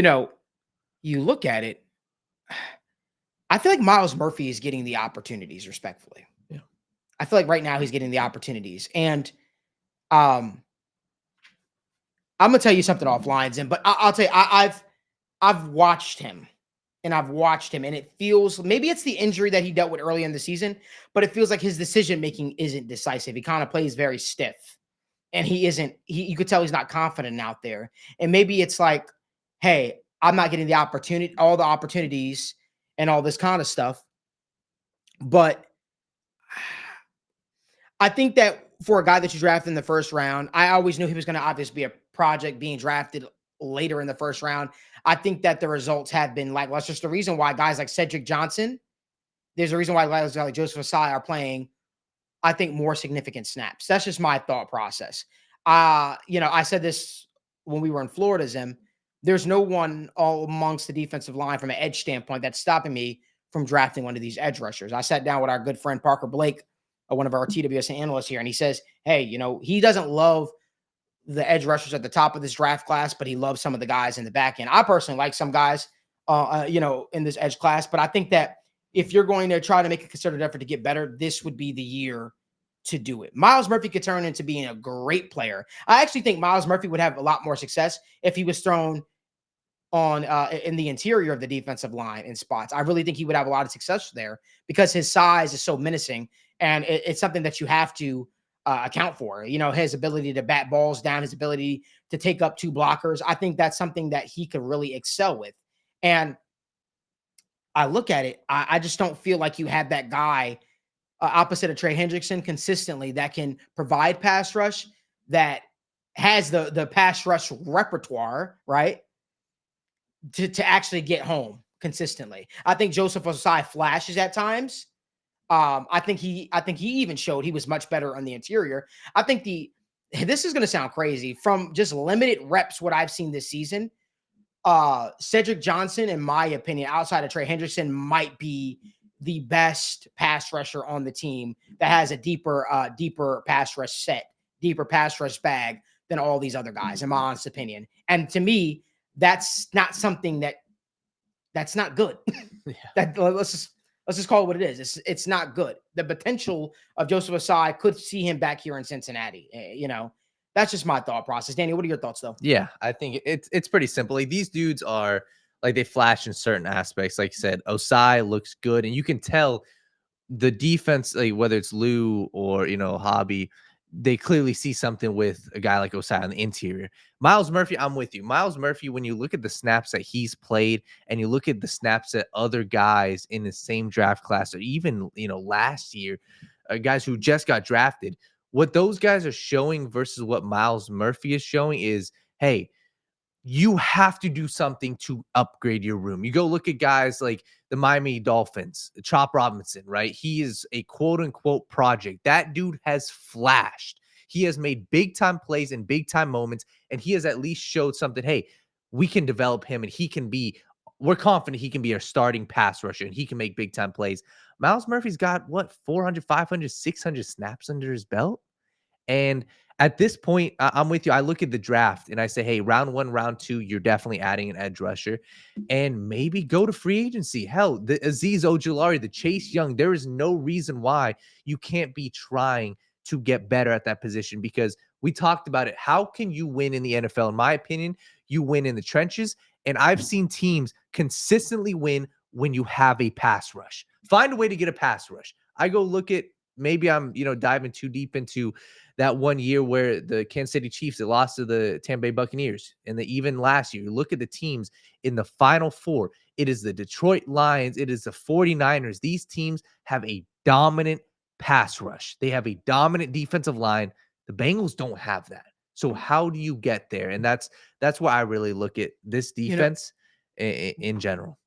You know, you look at it, I feel like Miles Murphy is getting the opportunities, respectfully. Yeah. I feel like right now he's getting the opportunities. And um, I'm gonna tell you something offline, Zim, but I'll tell you, I've watched him and I've watched him, and it feels maybe it's the injury that he dealt with early in the season, but it feels like his decision making isn't decisive. He kind of plays very stiff, and he isn't. You could tell he's not confident out there. And maybe it's like, hey, I'm not getting the opportunity, all the opportunities, and all this kind of stuff. But I think that for a guy that you drafted in the first round, I always knew he was going to obviously be a project being drafted later in the first round. I think that the results have been lackluster. Just the reason why guys like Cedric Johnson, there's a reason why guys like Joseph Ossai are playing, I think, more significant snaps. That's just my thought process. I said this when we were in Florida, Zim. There's no one all amongst the defensive line from an edge standpoint that's stopping me from drafting one of these edge rushers. I sat down with our good friend Parker Blake, one of our TWS analysts here, and he says, hey, he doesn't love the edge rushers at the top of this draft class, but he loves some of the guys in the back end. I personally like some guys, in this edge class, but I think that if you're going to try to make a concerted effort to get better, this would be the year to do it. Myles Murphy could turn into being a great player. I actually think Myles Murphy would have a lot more success if he was thrown on in the interior of the defensive line in spots. I really think he would have a lot of success there because his size is so menacing, and it's something that you have to account for. His ability to bat balls down, his ability to take up two blockers. I think that's something that he could really excel with. And I look at it, I just don't feel like you have that guy opposite of Trey Hendrickson consistently that can provide pass rush, that has the pass rush repertoire, right? To actually get home consistently. I think Joseph Ossai flashes at times. I think he even showed he was much better on the interior. I think this is going to sound crazy from just limited reps, what I've seen this season. Cedric Johnson, in my opinion, outside of Trey Hendrickson, might be the best pass rusher on the team that has a deeper pass rush set, deeper pass rush bag than all these other guys, in my honest opinion. And to me, that's not something that's not good. Yeah. Let's just call it what it is. It's not good. The potential of Joseph Ossai could see him back here in Cincinnati. That's just my thought process. Danny, what are your thoughts though? Yeah, I think it's pretty simple. Like, these dudes are like, they flash in certain aspects. Like you said, Ossai looks good, and you can tell the defense, like whether it's Lou or Hobby, they clearly see something with a guy like Ossai on the interior. Myles Murphy, I'm with you. Myles Murphy, when you look at the snaps that he's played and you look at the snaps that other guys in the same draft class or even last year, guys who just got drafted, what those guys are showing versus what Myles Murphy is showing is, hey, you have to do something to upgrade your room. You go look at guys like the Miami Dolphins, Chop Robinson, right? He is a quote unquote project. That dude has flashed. He has made big time plays in big time moments, and he has at least showed something. Hey, we can develop him, and we're confident he can be our starting pass rusher, and he can make big time plays. Myles Murphy's got what, 400, 500, 600 snaps under his belt? And at this point, I'm with you. I look at the draft and I say, hey, round 1, round 2, you're definitely adding an edge rusher, and maybe go to free agency. Hell, the Azeez Ojulari, the Chase Young, there is no reason why you can't be trying to get better at that position, because we talked about it. How can you win in the NFL? In my opinion, you win in the trenches. And I've seen teams consistently win when you have a pass rush. Find a way to get a pass rush. I go look at, maybe I'm, diving too deep into that one year where the Kansas City Chiefs, they lost to the Tampa Bay Buccaneers. And even last year, look at the teams in the Final Four. It is the Detroit Lions. It is the 49ers. These teams have a dominant pass rush. They have a dominant defensive line. The Bengals don't have that. So how do you get there? And that's why I really look at this defense in general.